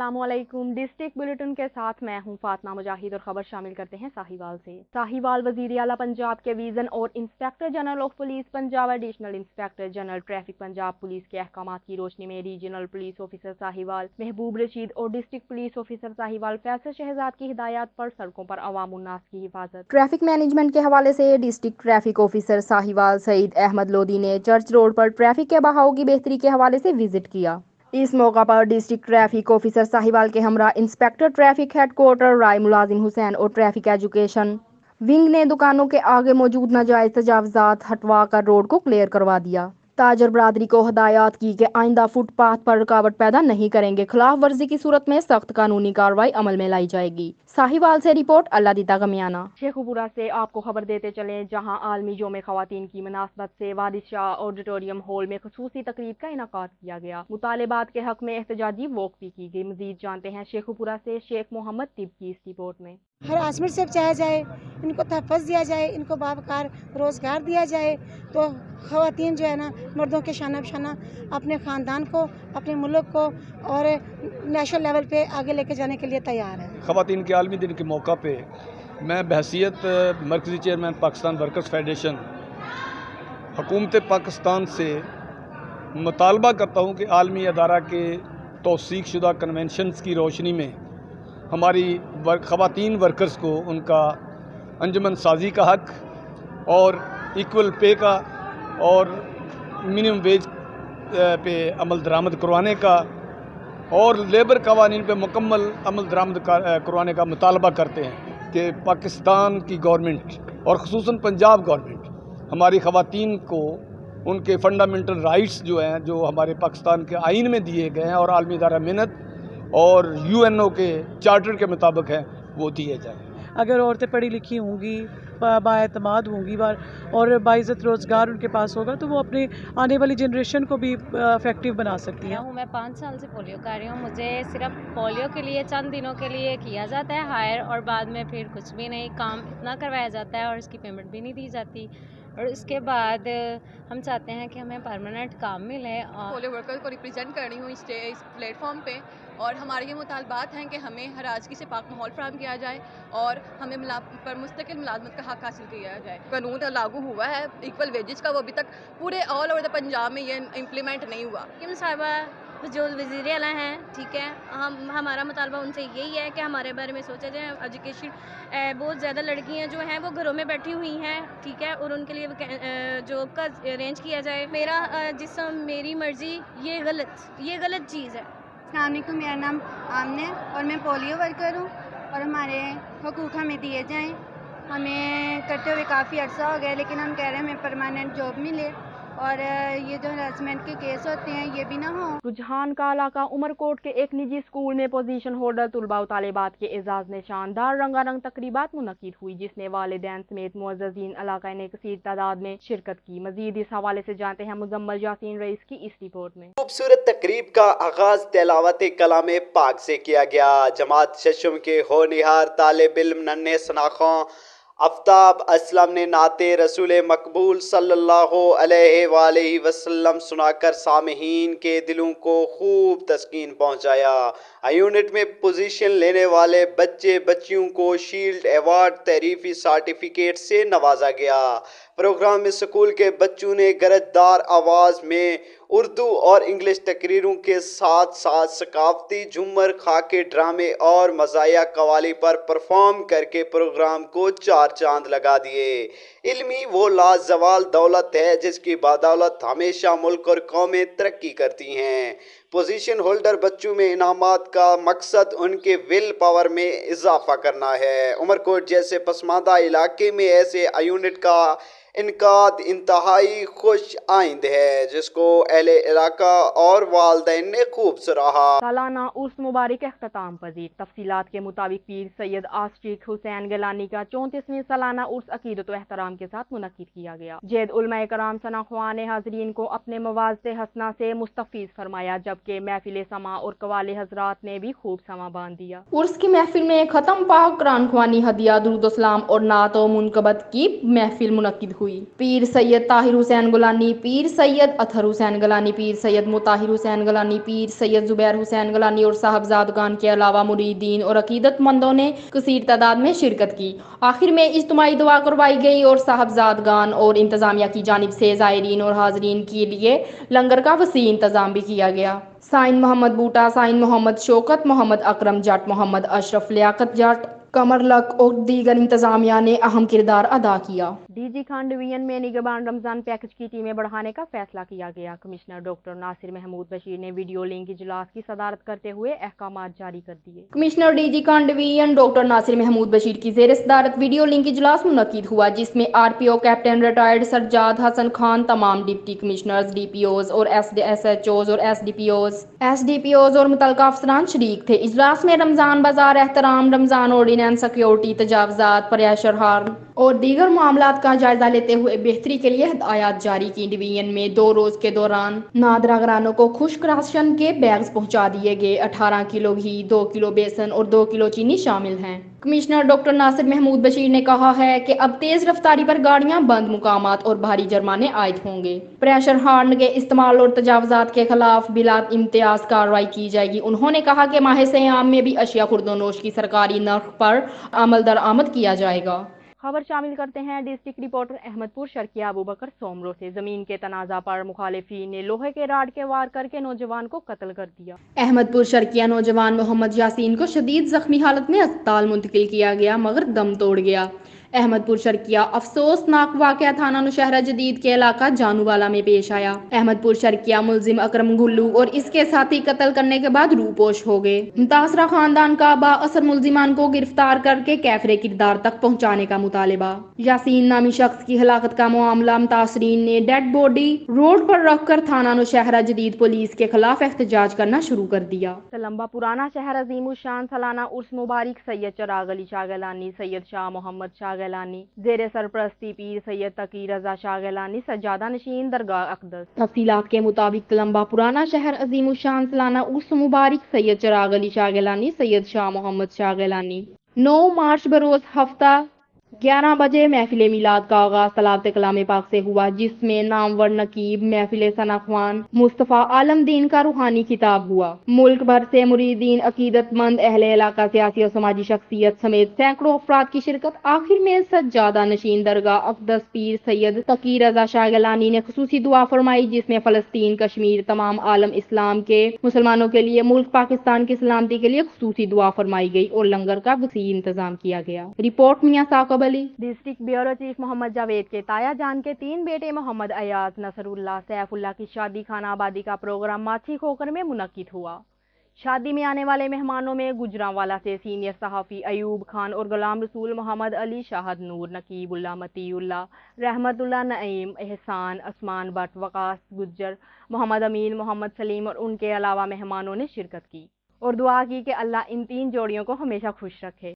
अस्सलाम वालेकुम। District bulletin के साथ मैं हूं फातिमा मुजाहिद और खबर शामिल करते हैं साहिवाल से। साहिवाल वजीर आला पंजाब के विजन और inspector general of police Punjab additional inspector general traffic Punjab police के अहकामात की रोशनी में regional police officer Sahiwal Mehboob Rashid और district police officer Sahiwal Faisal Shahzad की हिदायत पर सड़कों पर अवाम उन्नास की हिफाजत। ट्रैफिक मैनेजमेंट के हवाले से district traffic officer Sahiwal Saeed Ahmed Lodhi ने चर्च रोड पर ट्रैफिक के बहाव की बेहतरी के हवाले से विजिट किया। इस मौका पर डिस्ट्रिक्ट ट्रैफिक ऑफिसर साहिवाल के हमरा इंस्पेक्टर ट्रैफिक हेडक्वार्टर राय मुलाजिम हुसैन और ट्रैफिक एजुकेशन विंग ने दुकानों के आगे मौजूद नाजायज तजावजात हटवा कर रोड को क्लियर करवा दिया। ताजर बरादरी को हदायत की कि आइंदा फुटपाथ पर रुकावट पैदा नहीं करेंगे, खिलाफ वर्जी की सूरत में सख्त कानूनी कार्रवाई अमल में लाई जाएगी। साहिवाल से रिपोर्ट अल्लादीता गमियाना। शेखुपुरा से आपको खबर देते चले, जहां आलमी यौम खवातीन की मुनासबत से वारिस शाह ऑडिटोरियम हॉल में खसूसी तकरीब का इनकाद किया गया। मुतालिबात के हक में एहतजाजी वॉक भी की गई। मजीद जानते हैं शेखुपुरा से शेख मोहम्मद तिब की इस रिपोर्ट में। हरासमेंट से बचाया जाए, इनको तहफ़्फ़ुज़ दिया जाए, इनको बावकार रोज़गार दिया जाए, तो ख़वातीन जो है ना मर्दों के शाना बशाना अपने ख़ानदान को, अपने मुल्क को और नेशनल लेवल पे आगे लेके जाने के लिए तैयार है। ख़वातीन के आलमी दिन के मौका पे मैं बहैसियत मरकज़ी चेयरमैन पाकिस्तान वर्कर्स फेडरेशन हुकूमत पाकिस्तान से मुतालबा करता हूँ कि आलमी अदारा के तौसीक़ शुदा कन्वेंशंस की रोशनी में हमारी ख़वातीन वर्कर्स को उनका अंजुमन साजी का हक और इक्वल पे का और मिनिमम वेज पे अमल दरामद करवाने का और लेबर कवानीन पे मुकम्मल अमल दरामद करवाने का मुतालबा करते हैं कि पाकिस्तान की गवर्नमेंट और ख़ुसूसन पंजाब गवर्नमेंट हमारी ख़वातीन को उनके फंडामेंटल राइट्स जो हैं, जो हमारे पाकिस्तान के आइन में दिए गए हैं और आलमी इदारा मेहनत और UNO के चार्टर के मुताबिक है, वो दिए जाए। अगर औरतें पढ़ी लिखी होंगी, बाएतमाद होंगी और बाइज़्ज़त रोज़गार उनके पास होगा तो वो अपने आने वाली जनरेशन को भी इफेक्टिव बना सकती हैं। मैं 5 साल से पोलियो कर रही हूँ। मुझे सिर्फ पोलियो के लिए चंद दिनों के लिए किया जाता है हायर और बाद में फिर कुछ भी नहीं, काम इतना करवाया जाता है और इसकी पेमेंट भी नहीं दी जाती। और उसके बाद हम चाहते हैं कि हमें परमानेंट काम मिले। पोलियो वर्कर को रिप्रेजेंट कर रही हूँ इस प्लेटफॉर्म पे और हमारे ये मुतालबात हैं कि हमें हर आजगी से पाक माहौल फराहम किया जाए और हमें पर मुस्तकिल मुलाजमत का हक हासिल किया जाए। कानून लागू हुआ है इक्वल वेजेस का, वो अभी तक पूरे ऑल ओवर द पंजाब में ये इम्प्लीमेंट नहीं हुआ। किम साहिबा जो वज़ीर आला हैं, ठीक है, हमारा मुतालबा उनसे यही है कि हमारे बारे में सोचा जाए। एजुकेशन बहुत ज़्यादा लड़कियां जो हैं वो घरों में बैठी हुई हैं, ठीक है, और उनके लिए जॉब का अरेंज किया जाए। मेरा जिस्म मेरी मर्ज़ी, ये गलत चीज़ है। अस्सलामुअलैकुम, मेरा नाम आमने और मैं पोलियो वर्कर हूँ और हमारे हकूक़ हमें दिए जाएँ। हमें करते हुए काफ़ी अर्सा हो गया, लेकिन हम कह रहे हैं हमें परमानेंट जॉब मिले और ये जो हरासमेंट के केस होते हैं ये भी ना हो। रुझान का इलाका उमरकोट के एक निजी स्कूल में पोजीशन होल्डर तलबा व तालिबात के एजाज में शानदार रंगारंग तकरीबात मुनक्किद हुई, जिसने वालिदैन समेत मुअज़्ज़ज़ीन इलाका ने कसीर तादाद में शिरकत की। मजीद इस हवाले से जानते हैं मुजम्मल यासीन रईस की इस रिपोर्ट में। खूबसूरत तकरीब का आगाज तिलावत कलाम पाक से किया गया। जमात शशम के होनिहार तालिब इल्म नन्हे सनाखों आफ्ताब असलम ने नाते रसूल मकबूल सल्लल्लाहु अलैहि वसल्लम सुनाकर सामहीन के दिलों को खूब तस्कीन पहुंचाया। यूनिट में पोजीशन लेने वाले बच्चे बच्चियों को शील्ड अवार्ड तहरीफी सर्टिफिकेट से नवाजा गया। प्रोग्राम में स्कूल के बच्चों ने गरजदार आवाज़ में उर्दू और इंग्लिश तकरीरों के साथ साथ सकाफती झूमर, खाके ड्रामे और मज़ाया कवाली पर परफॉर्म करके प्रोग्राम को 4 चांद लगा दिए। इल्मी वो लाजवाल दौलत है जिसकी बदौलत हमेशा मुल्क और कौमें तरक्की करती हैं। पोजीशन होल्डर बच्चों में इनामात का मकसद उनके विल पावर में इजाफा करना है। उमरकोट जैसे पसमानदा इलाके में ऐसे यूनिट का इनकाद इंतहाई खुश आइंद है, जिसको अहले इलाका और वालदैन ने खूब सराहा। सालाना उर्स मुबारक अख्ताम पजीर। तफसीलात के मुताबिक पीर सैयद आशिक हुसैन गिलानी का 34वें सालाना उर्स अकीदत व एहतराम के साथ मुनक्किद किया गया। जैद उलमा कराम सनाख्वां ने हाजरीन को अपने मवाज़े हसना से मुस्तफीज फरमाया, जबकि जबकि महफिल समा और कवाले हजरात ने भी खूब समा बांध दिया। उर्स की महफिल में खत्म पाक कुरान ख्वानी हदिया दुरूद सलाम और नात व मुनकबत की महफिल मुनक्किद हुई। पीर सैयद ताहिर हुसैन गलानी, पीर सैयद अतहर हुसैन गलानी, पीर सैयद मुताहिर हुसैन गलानी, पीर सैयद जुबैर हुसैन गलानी और साहबजादगान के अलावा मुरीदीन और अकीदतमंदों ने कसीर तादाद में शिरकत की। आखिर में इज्तिमाई दुआ करवाई गई और साहबजादगान और इंतजामिया की जानिब से ज़ायरीन और हाजरीन के लिए लंगर का वसी इंतजाम भी किया गया। साइन मोहम्मद बूटा, साइन मोहम्मद शौकत, मोहम्मद अकरम जट, मोहम्मद अशरफ लियाकत जट, कमर लक और दीगर इंतजामिया ने अहम किरदार अदा किया। डीजी खान डिवीजन में निगरान रमजान पैकेज की टीमें बढ़ाने का फैसला किया गया। कमिश्नर डॉक्टर नासिर महमूद बशीर ने वीडियो लिंक इजलास की सदारत करते हुए अहकामात जारी कर दिए। Commissioner DG Khan division doctor Nasir Mahmood Bashir की ज़ेर सदारत वीडियो लिंक इजलास मुनक्किद हुआ, जिसमें RPO captain retired Sajjad Hasan Khan, तमाम डिप्टी कमिश्नर्स, DPOs और SHOs और SDPOs और मुतल्लिका अफसरान शरीक थे। इजलास में रमजान बाजार एहतराम, रमजान ऑर्डिनेंस, सिक्योरिटी, तजावजात, प्रेशर हार्न और दीगर मामलात का जायजा लेते हुए बेहतरी के लिए हिदायत जारी की। डिवीजन में 2 रोज के दौरान नादरा घरानों को खुश्क राशन के बैग्स पहुंचा दिए गए। 18 किलो घी, 2 किलो बेसन और 2 किलो चीनी शामिल हैं। कमिश्नर डॉक्टर नासिर महमूद बशीर ने कहा है कि अब तेज रफ्तारी पर गाड़ियां बंद मुकामात और भारी जुर्माने आयद होंगे। प्रेशर हार्न के इस्तेमाल और तजावजात के खिलाफ बिला इम्तियाज कार्रवाई की जाएगी। उन्होंने कहा कि माह सयाम में भी अशिया खुर्दोनोश की सरकारी नर्ख पर अमल दरामद किया जाएगा। खबर शामिल करते हैं डिस्ट्रिक्ट रिपोर्टर अहमदपुर शर्किया अबूबकर सोमरो से। जमीन के तनाजा पर मुखालिफिन ने लोहे के राड के वार करके नौजवान को कत्ल कर दिया। अहमदपुर शर्किया नौजवान मोहम्मद यासीन को शदीद जख्मी हालत में अस्पताल मुंतकिल किया गया मगर दम तोड़ गया। अहमदपुर शर्किया अफसोसनाक वाकया थाना नौशहरा जदीद के इलाका जानूवाला में पेश आया। अहमदपुर शर्किया मुलजिम अकरम गुल्लू और इसके साथी कत्ल करने के बाद रूपोश हो गए। मुतासरा खानदान का बाअसर मुलजिमान को गिरफ्तार करके कैफरे किरदार तक पहुंचाने का मुतालिबा। यासीन नामी शख्स की हलाकत का मामला मुतासरीन ने डेड बॉडी रोड पर रखकर थाना नौशहरा जदीद पुलिस के खिलाफ एहतजाज करना शुरू कर दिया। लंबा पुराना शहर अजीमुल शान सालाना उर्स मुबारक सैयद चिराग अली शाह गैलानी, सैयद शाह मोहम्मद शाह गैलानी, जेर सरपरस्ती पीर सैयद तकी रजा शाह गैलानी सज्जादा नशीन दरगाह अक़दस। तफसीलात के मुताबिक लंबा पुराना शहर अजीमुल शान सालाना उर्स मुबारक सैयद चिराग अली शाह गैलानी, सैयद शाह मोहम्मद शाह गैलानी 9 मार्च बरोज हफ्ता 11 बजे महफिल मिलाद का आगाज तलावत कलाम पाक से हुआ, जिसमें नामवर नकीब महफिल सनाख्वान मुस्तफ़ा आलमदीन का रूहानी खिताब हुआ। मुल्क भर से मुरीदीन, अकीदतमंद, अहले इलाका, सियासी और समाजी शख्सियत समेत सैकड़ों अफराद की शिरकत। आखिर में सज्जादा नशीन दरगाह अक़दस पीर सैयद तकी रजा शाह गैलानी ने खुसूसी दुआ फरमाई, जिसमें फ़लस्तीन, कश्मीर, तमाम आलम इस्लाम के मुसलमानों के लिए, मुल्क पाकिस्तान की सलामती के लिए खुसूसी दुआ फरमाई गई और लंगर का वसी इंतजाम किया गया। Report Mian Saqib Ali. District bureau chief Mohammad Javed के ताया जान के 3 बेटे मोहम्मद अयाज, नसरुल्लाह, सैफुल्लाह की शादी खाना आबादी का प्रोग्राम माछी खोकर में मुनक्किद हुआ। शादी में आने वाले मेहमानों में गुजरांवाला से सीनियर सहाफ़ी अयूब खान और गुलाम रसूल, मोहम्मद अली, शाहद नूर, नकीबुल्लाह, मतीउल्लाह, रहमतुल्लाह, नईम, एहसान, असमान भट्ट, वकास गुज्जर, मोहम्मद अमीन, मोहम्मद सलीम और उनके अलावा मेहमानों ने शिरकत की और दुआ की कि अल्लाह इन 3 जोड़ियों को हमेशा खुश रखे।